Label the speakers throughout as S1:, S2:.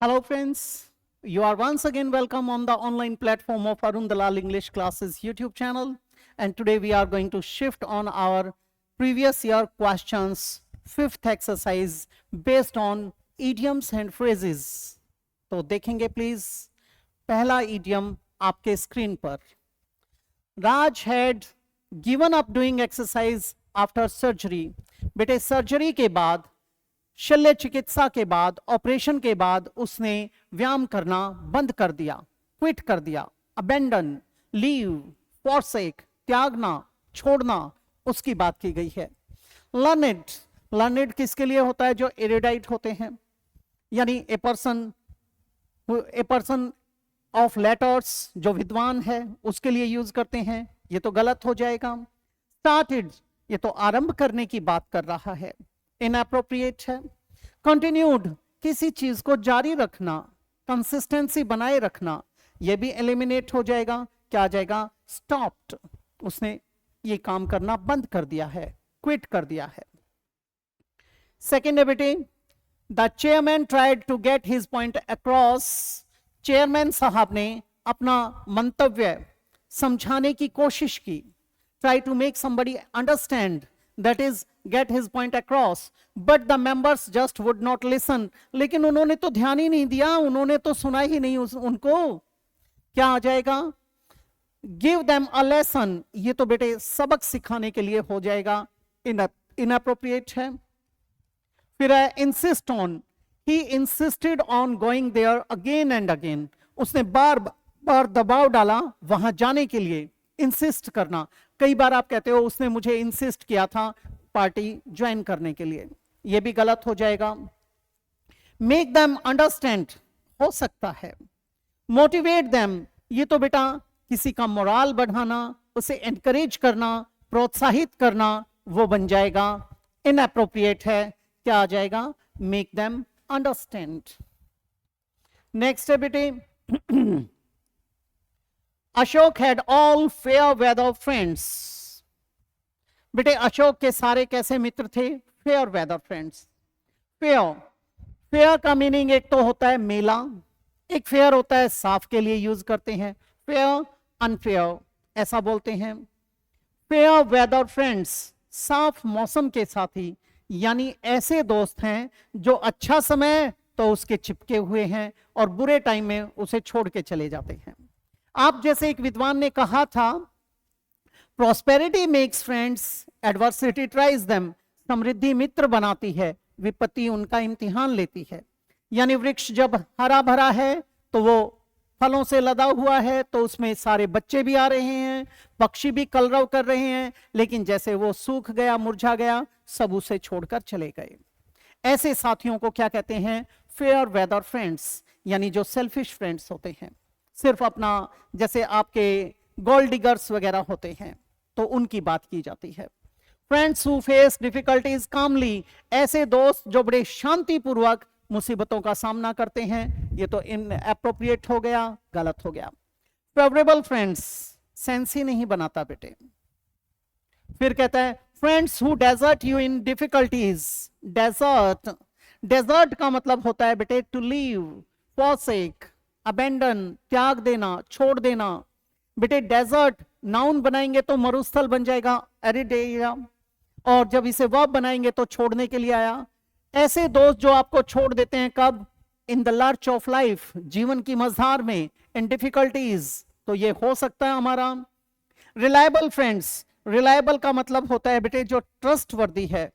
S1: Hello friends, you are once again welcome on the online platform of Arun Dalal English Classes YouTube channel, and today we are going to shift on our previous year questions, fifth exercise based on idioms and phrases. तो देखेंगे please पहला idiom आपके screen पर. Raj had given up doing exercise after surgery. बेटे surgery के बाद, शल्य चिकित्सा के बाद, ऑपरेशन के बाद उसने व्यायाम करना बंद कर दिया, क्विट कर दिया. अबेंडन, लीव, फॉरसेक, त्यागना, छोड़ना, उसकी बात की गई है. लर्नेड, लर्नेड किसके लिए होता है? जो एरिडाइट होते हैं, यानी ए पर्सन ऑफ लेटर्स, जो विद्वान है उसके लिए यूज करते हैं. ये तो गलत हो जाएगा. स्टार्टेड, ये तो आरंभ करने की बात कर रहा है, इनएप्रोप्रिएट है. कंटिन्यूड, किसी चीज को जारी रखना, कंसिस्टेंसी बनाए रखना, यह भी एलिमिनेट हो जाएगा. क्या आ जाएगा? स्टॉप्ड, उसने ये काम करना बंद कर दिया है, क्विट कर दिया है. सेकेंड है बेटे, the chairman tried to get his point across. Chairman साहब ने अपना मंतव्य समझाने की कोशिश की. Try to make somebody understand, that is get his point across, but the members just would not listen. लेकिन उन्होंने तो ध्यान ही नहीं दिया, उन्होंने तो सुना ही नहीं उनको. क्या आ जाएगा? give them a lesson, ये तो बेटे सबक सिखाने के लिए हो जाएगा, inappropriate है. फिर है insist on, he insisted on going there again and again. उसने बार बार दबाव डाला वहां जाने के लिए. इंसिस्ट करना, कई बार आप कहते हो उसने मुझे इंसिस्ट किया था पार्टी ज्वाइन करने के लिए, यह भी गलत हो जाएगा. मेक देम अंडरस्टैंड हो सकता है. मोटिवेट देम, ये तो बेटा किसी का मोराल बढ़ाना, उसे एनकरेज करना, प्रोत्साहित करना, वो बन जाएगा. इनएप्रोप्रिएट है. क्या आ जाएगा? Make them understand. नेक्स्ट है बेटे, Ashok had all fair weather friends. बेटे अशोक के सारे कैसे मित्र थे? Fair weather friends. Fair, fair का मीनिंग एक तो होता है मेला, एक फेयर होता है साफ के लिए यूज करते हैं. फेयर, अनफेयर ऐसा बोलते हैं. फेयर वेदर फ्रेंड्स, साफ मौसम के साथी, यानी ऐसे दोस्त हैं जो अच्छा समय तो उसके चिपके हुए हैं और बुरे टाइम में उसे छोड़ के चले जाते हैं. आप जैसे एक विद्वान ने कहा था, prosperity makes friends, adversity tries them. समृद्धि मित्र बनाती है, विपत्ति उनका इम्तिहान लेती है. यानी वृक्ष जब हरा भरा है तो वो फलों से लदा हुआ है, तो उसमें सारे बच्चे भी आ रहे हैं, पक्षी भी कलरव कर रहे हैं, लेकिन जैसे वो सूख गया, मुरझा गया, सब उसे छोड़कर चले गए. ऐसे साथियों को क्या कहते हैं? फेयर वेदर फ्रेंड्स, यानी जो सेल्फिश फ्रेंड्स होते हैं, सिर्फ अपना, जैसे आपके गोल्ड डिगर्स वगैरह होते हैं, तो उनकी बात की जाती है. फ्रेंड्स हु फेस डिफिकल्टीज कामली, ऐसे दोस्त जो बड़े शांतिपूर्वक मुसीबतों का सामना करते हैं. ये तो इनएप्रोप्रिएट हो गया, गलत हो गया. फेवरेबल फ्रेंड्स, सेंस ही नहीं बनाता बेटे. फिर कहता है friends who desert you in difficulties. Desert, desert का मतलब होता है बेटे टू लीव, फॉरसेक, अबेंडन, त्याग देना, छोड़ देना. बेटे डेजर्ट नाउन बनाएंगे तो मरुस्थल बन जाएगा, एरिड एरिया, और जब इसे वर्ब बनाएंगे तो छोड़ने के लिए आया. ऐसे दोस्त जो आपको छोड़ देते हैं, कब? In the lurch of life, जीवन की मझधार में. इन डिफिकल्टीज, तो ये हो सकता है हमारा. रिलायबल फ्रेंड्स, रिलायबल का मतलब होता है बेटे जो ट्रस्टवर्दी है,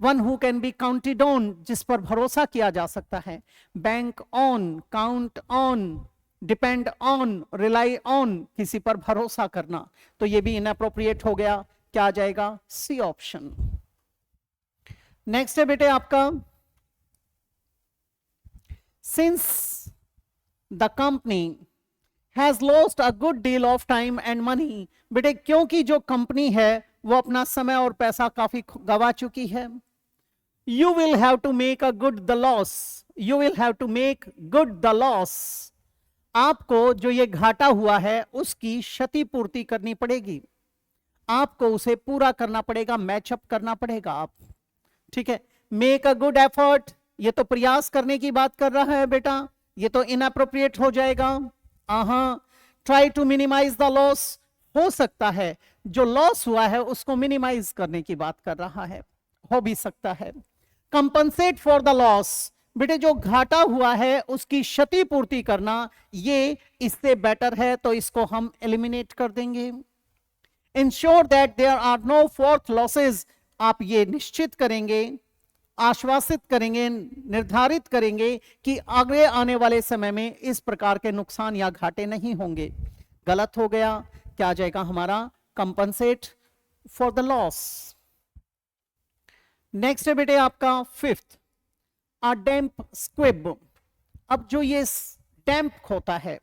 S1: one who can be counted on, जिस पर भरोसा किया जा सकता है. Bank on, count on, depend on, rely on, किसी पर भरोसा करना, तो ये भी इनएप्रोप्रिएट हो गया. क्या आ जाएगा? C option. नेक्स्ट है बेटे आपका, since the company has lost a good deal of time and money. बेटे क्योंकि जो कंपनी है वो अपना समय और पैसा काफी गवा चुकी है. You will have to make a good the loss. You will have to make good the loss. आपको जो ये घाटा हुआ है उसकी क्षतिपूर्ति करनी पड़ेगी, आपको उसे पूरा करना पड़ेगा, मैचअप करना पड़ेगा आप. ठीक है. मेक अ गुड एफर्ट, ये तो प्रयास करने की बात कर रहा है बेटा, ये तो इनअप्रोप्रिएट हो जाएगा। Try to minimise the loss, हो सकता है जो लॉस हुआ है उसको मिनिमाइज करने की बात कर रहा है, हो भी सकता है। कंपनसेट फॉर द लॉस, बेटे जो घाटा हुआ है उसकी क्षतिपूर्ति करना, ये इससे बेटर है, तो इसको हम एलिमिनेट कर देंगे। Ensure that there are no forth losses, आप ये निश्चित करेंगे, आश्वासित करेंगे, निर्धारित करेंगे कि आगे आने वाले समय में इस प्रकार के नुकसान या घाटे नहीं होंगे। गलत हो गया, क्या आ जाएगा हमारा compensate for the loss. Next है बेटे आपका फिफ्थ, अ डैम्प स्क्विब। अब जो ये डैम्प होता है,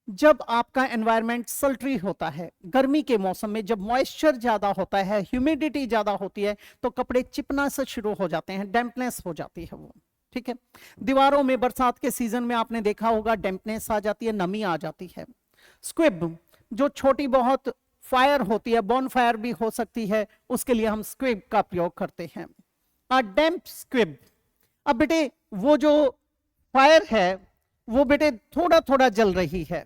S1: जब आपका एनवायरनमेंट सल्ट्री होता है, गर्मी के मौसम में जब मॉइस्चर ज्यादा होता है, ह्यूमिडिटी ज्यादा होती है, तो कपड़े चिपना से शुरू हो जाते हैं, डैम्पनेस हो जाती है वो, ठीक है। दीवारों में बरसात के सीजन में आपने देखा होगा डैम्पनेस आ जाती है, नमी आ जाती है। स्क्विब जो छोटी बहुत फायर होती है, बॉन फायर भी हो सकती है, उसके लिए हम स्क्विब का प्रयोग करते हैं। अ डैम्प स्क्विब, अब बेटे वो जो फायर है वो बेटे थोड़ा थोड़ा जल रही है,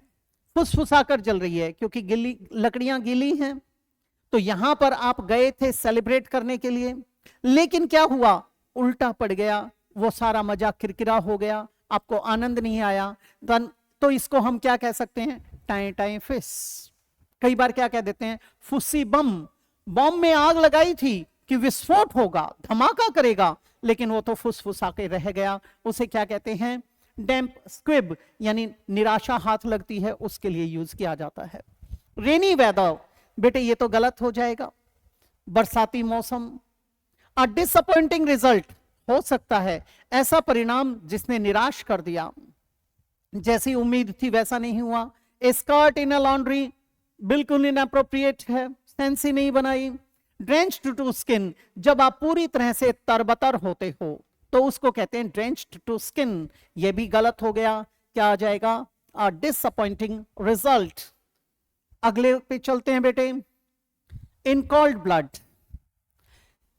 S1: फुसफुसाकर जल रही है, क्योंकि गिली लकड़ियां गीली हैं। तो यहां पर आप गए थे सेलिब्रेट करने के लिए, लेकिन क्या हुआ, उल्टा पड़ गया, वो सारा मजा किरकिरा हो गया, आपको आनंद नहीं आया। तो इसको हम क्या कह सकते हैं, टाई टाई फिस। कई बार क्या कह देते हैं, फुस्सी बम, बम में आग लगाई थी कि विस्फोट होगा, धमाका करेगा, लेकिन वो तो फुसफुसा के रह गया, उसे क्या कहते हैं, डैम्प स्क्विब, यानी निराशा हाथ लगती है, उसके लिए यूज किया जाता है। रेनी वेदर, बेटे ये तो गलत हो जाएगा, बरसाती मौसम। अ डिसअपॉइंटिंग रिजल्ट, हो सकता है ऐसा परिणाम जिसने निराश कर दिया, जैसी उम्मीद थी वैसा नहीं हुआ। स्कर्ट इन अ लॉन्ड्री, बिल्कुल इनअप्रोप्रिएट है, सेंस ही नहीं बनाई। ड्रेंच्ड टू स्किन, जब आप पूरी तरह से तरबतर होते हो तो उसको कहते हैं ड्रेंच्ड टू स्किन, ये भी गलत हो गया, क्या आ जाएगा, अ डिसअपॉइंटिंग रिजल्ट। अगले पे चलते हैं बेटे, इन कोल्ड ब्लड।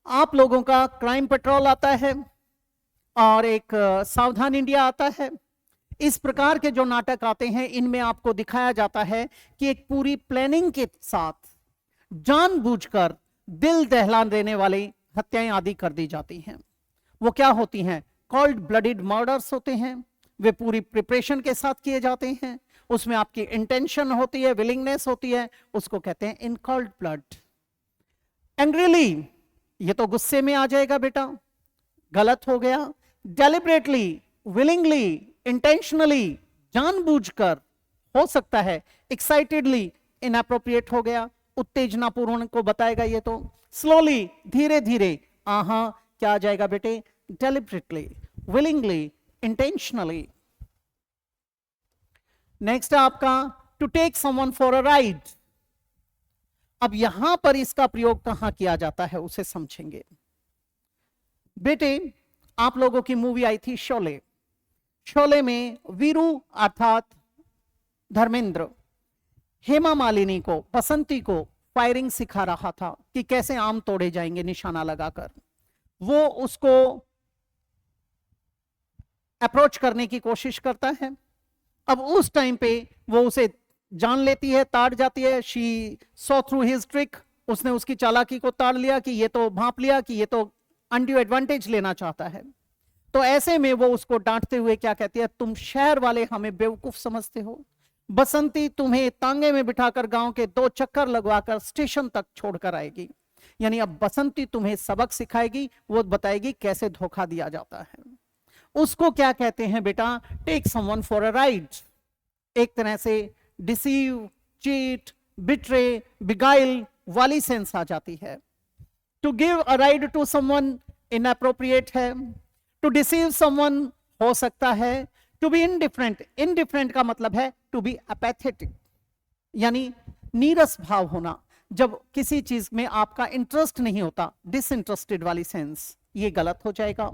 S1: आप लोगों का क्राइम पेट्रोल आता है और एक सावधान इंडिया आता है। इस प्रकार के जो नाटक आते हैं, इनमें आपको दिखाया जाता है कि एक पूरी प्लानिंग के साथ जानबूझकर दिल दहला देने वाली हत्याएं आदि कर दी जाती हैं। वो क्या होती हैं, कॉल्ड ब्लडेड मर्डर्स होते हैं, वे पूरी प्रिपरेशन के साथ किए जाते हैं, उसमें आपकी इंटेंशन होती है, विलिंगनेस होती है, उसको कहते हैं इन कॉल्ड ब्लड। एंग्रीली, ये तो गुस्से में आ जाएगा बेटा, गलत हो गया। डेलिबरेटली, विलिंगली, इंटेंशनली, जानबूझकर, हो सकता है। एक्साइटेडली, इनअप्रोप्रिएट हो गया, उत्तेजनापूर्ण को बताएगा ये तो। स्लोली, धीरे धीरे, क्या आ जाएगा बेटे, डेलिबरेटली, विलिंगली, इंटेंशनली। नेक्स्ट है आपका to take someone for a ride. अब यहां पर इसका प्रयोग कहां किया जाता है उसे समझेंगे बेटे। आप लोगों की मूवी आई थी शोले, शोले में वीरू अर्थात धर्मेंद्र हेमा मालिनी को, बसंती को फायरिंग सिखा रहा था कि कैसे आम तोड़े जाएंगे निशाना लगाकर। वो उसको अप्रोच करने की कोशिश करता है। अब उस टाइम पे वो उसे जान लेती है, ताड़ जाती है। She saw through his trick, उसने उसकी चालाकी को ताड़ लिया कि ये तो भांप लिया कि ये तो अनड्यू एडवांटेज लेना चाहता है। तो ऐसे में वो उसको डांटते हुए क्या कहती है, तुम शहर वाले हमें बेवकूफ समझते हो, बसंती तुम्हें तांगे में बिठाकर गांव के 2 चक्कर लगवाकर स्टेशन तक छोड़कर आएगी। यानी अब बसंती तुम्हें सबक सिखाएगी, वो बताएगी कैसे धोखा दिया जाता है। उसको क्या कहते हैं बेटा, take someone for a ride. एक तरह से डिसीव, चीट, बिट्रे, बिगाइल वाली सेंस आ जाती है। To give a ride to someone inappropriate है। टू डिसीव समवन हो सकता है। टू बी इनडिफरेंट, इनडिफरेंट का मतलब है टू बी अपैथेटिक, यानी नीरस भाव होना, जब किसी चीज में आपका इंटरेस्ट नहीं होता, डिसइंटरेस्टेड वाली सेंस, ये गलत हो जाएगा।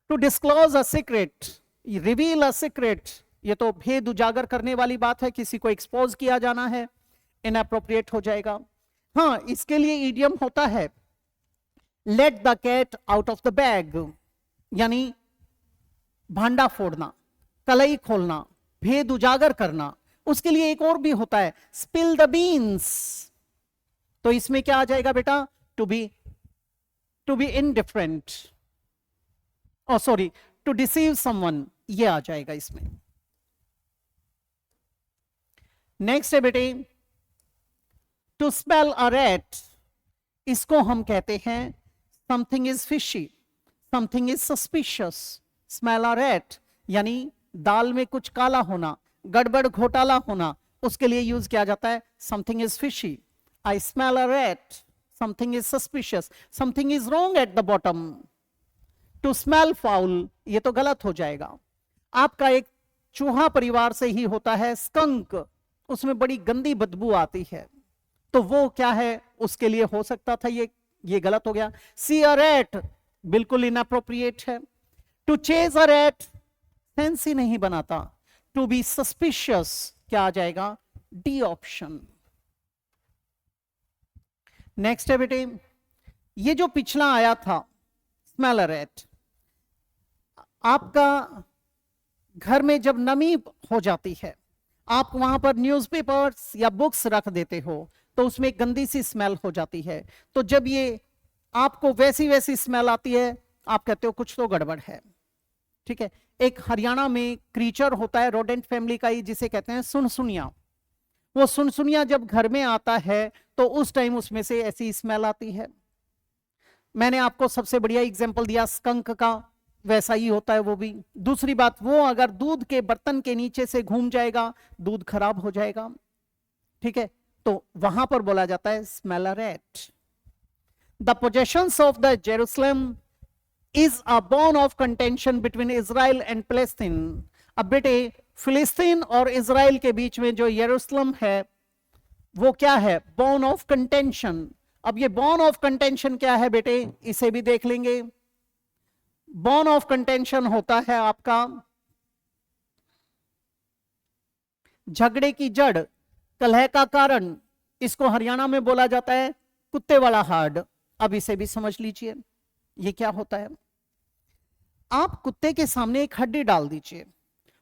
S1: To disclose a secret, reveal a secret, ये तो भेद उजागर करने वाली बात है, किसी को एक्सपोज किया जाना है, इनअप्रोप्रिएट हो जाएगा। हाँ, इसके लिए इडियम होता है let the cat out of the bag, यानी भांडा फोड़ना, कलई खोलना, भेद उजागर करना। उसके लिए एक और भी होता है, स्पिल द बीन्स। तो इसमें क्या आ जाएगा बेटा? To be indifferent, oh sorry, to deceive someone, ये आ जाएगा इसमें। नेक्स्ट है बेटे, टू स्मेल अ रैट, इसको हम कहते हैं something is fishy, something is suspicious. Smell a rat यानी दाल में कुछ काला होना, गड़बड़ घोटाला होना, उसके लिए यूज किया जाता है something is fishy. I smell a rat, something is suspicious, something is wrong at the bottom. To smell foul, ये तो गलत हो जाएगा। आपका एक चूहा परिवार से ही होता है स्कंक, उसमें बड़ी गंदी बदबू आती है, तो वो क्या है, उसके लिए हो सकता था ये गलत हो गया। सी अ रैट बिल्कुल इनअप्रोप्रिएट है। To chase a rat sense ही नहीं बनाता। टू बी सस्पिशियस क्या आ जाएगा? D option. नेक्स्ट है बेटे, ये जो पिछला आया था स्मेल अ रैट, आपका घर में जब नमी हो जाती है, आप वहां पर न्यूज़पेपर्स या बुक्स रख देते हो, तो उसमें गंदी सी स्मेल हो जाती है। तो जब ये आपको वैसी वैसी स्मेल आती है, आप कहते हो कुछ तो गड़बड़ है। ठीक है। एक हरियाणा में क्रीचर होता है रोडेंट फैमिली का ही, जिसे कहते हैं सुनसुनिया। वो सुनसुनिया जब घर में आता है तो उस टाइम उसमें से ऐसी स्मेल आती है। मैंने आपको सबसे बढ़िया एग्जांपल दिया स्कंक का, वैसा ही होता है वो भी। दूसरी बात, वो अगर दूध के बर्तन के नीचे से घूम जाएगा, दूध खराब हो जाएगा। ठीक है, तो वहां पर बोला जाता है smell a rat. The possessions of the Jerusalem is a bone of contention between Israel and Palestine. अब बेटे, फिलिस्तीन और इजराइल के बीच में जो यरूशलेम है वो क्या है? Bone of contention. अब ये बोन ऑफ कंटेंशन क्या है बेटे, इसे भी देख लेंगे। बोन ऑफ कंटेंशन होता है आपका झगड़े की जड़, कलह का कारण। इसको हरियाणा में बोला जाता है कुत्ते वाला हार्ड। अब इसे भी समझ लीजिए, ये क्या होता है। आप कुत्ते के सामने एक हड्डी डाल दीजिए,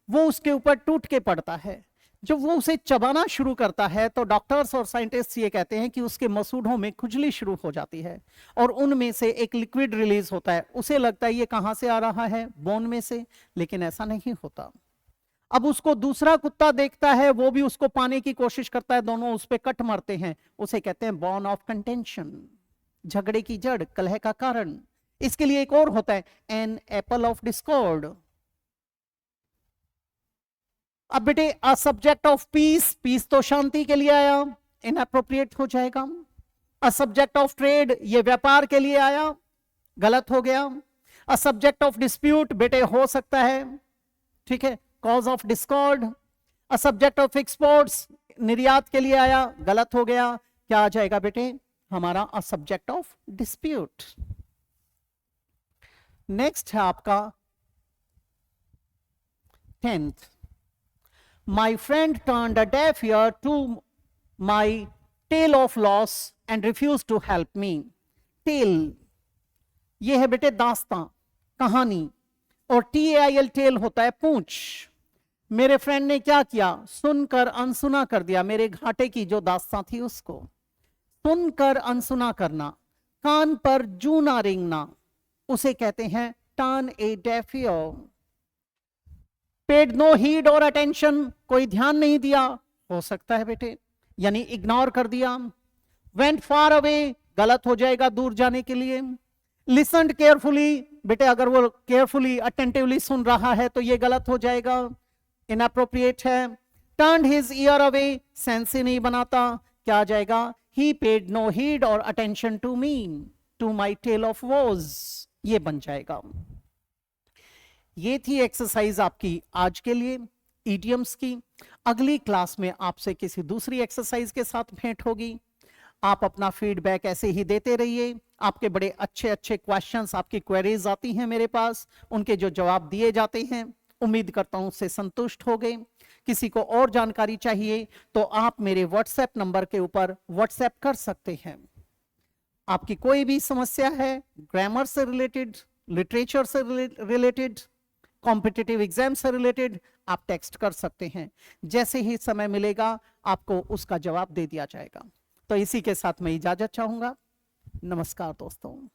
S1: वो उसके ऊपर टूट के पड़ता है। जब वो उसे चबाना शुरू करता है तो डॉक्टर्स और साइंटिस्ट ये कहते हैं कि उसके मसूड़ों में खुजली शुरू हो जाती है और उनमें से एक लिक्विड रिलीज होता है। उसे लगता है ये कहां से आ रहा है? बोन में से। लेकिन ऐसा नहीं होता। अब उसको दूसरा कुत्ता देखता है, वो भी उसको पाने की कोशिश करता है, दोनों उस पर कट मारते हैं। उसे कहते हैं बोन ऑफ कंटेंशन, झगड़े की जड़, कलह का कारण। इसके लिए एक और होता है एन एप्पल ऑफ डिस्कॉर्ड। अब बेटे, a subject of peace, peace तो शांति के लिए आया, इनअप्रोप्रिएट हो जाएगा। अ सब्जेक्ट ऑफ ट्रेड, ये व्यापार के लिए आया, गलत हो गया। अ सब्जेक्ट ऑफ डिस्प्यूट, बेटे हो सकता है, ठीक है, cause of Discord. A subject of exports, निर्यात के लिए आया, गलत हो गया। क्या आ जाएगा बेटे हमारा? अ सब्जेक्ट ऑफ डिस्प्यूट। नेक्स्ट है आपका 10th। My friend turned a deaf ear to my tale of loss and refused to help me. Tale, ये है बेटे दास्तां, कहानी, और TAIL टेल होता है पूंछ। मेरे फ्रेंड ने क्या किया? सुनकर अनसुना कर दिया। मेरे घाटे की जो दास्तां थी उसको सुनकर अनसुना करना, कान पर जू ना रेंगना, उसे कहते हैं turn a deaf ear. Paid no heed और अटेंशन, कोई ध्यान नहीं दिया, हो सकता है बेटे, यानी इग्नोर कर दिया। वेंट फार अवे, गलत हो जाएगा, दूर जाने के लिए। लिसनड केयरफुली, बेटे अगर वो केयरफुली अटेंटिवली सुन रहा है तो ये गलत हो जाएगा, इनअप्रोप्रिएट है। Turn his ear away, sense ही नहीं बनाता, क्या आ जाएगा? ही पेड नो हीड और attention to me, to my tale of woes, ये बन जाएगा। ये थी एक्सरसाइज आपकी आज के लिए इडियम्स की। अगली क्लास में आपसे किसी दूसरी एक्सरसाइज के साथ भेंट होगी। आप अपना फीडबैक ऐसे ही देते रहिए। आपके बड़े अच्छे अच्छे क्वेश्चंस, आपकी क्वेरीज आती हैं मेरे पास, उनके जो जवाब दिए जाते हैं, उम्मीद करता हूं उससे संतुष्ट हो गए। किसी को और जानकारी चाहिए तो आप मेरे व्हाट्सएप नंबर के ऊपर व्हाट्सएप कर सकते हैं। आपकी कोई भी समस्या है ग्रामर से रिलेटेड, लिटरेचर से रिलेटेड, कॉम्पिटिटिव एग्जाम से रिलेटेड आप टेक्स्ट कर सकते हैं। जैसे ही समय मिलेगा आपको उसका जवाब दे दिया जाएगा। तो इसी के साथ मैं इजाजत चाहूंगा। नमस्कार दोस्तों।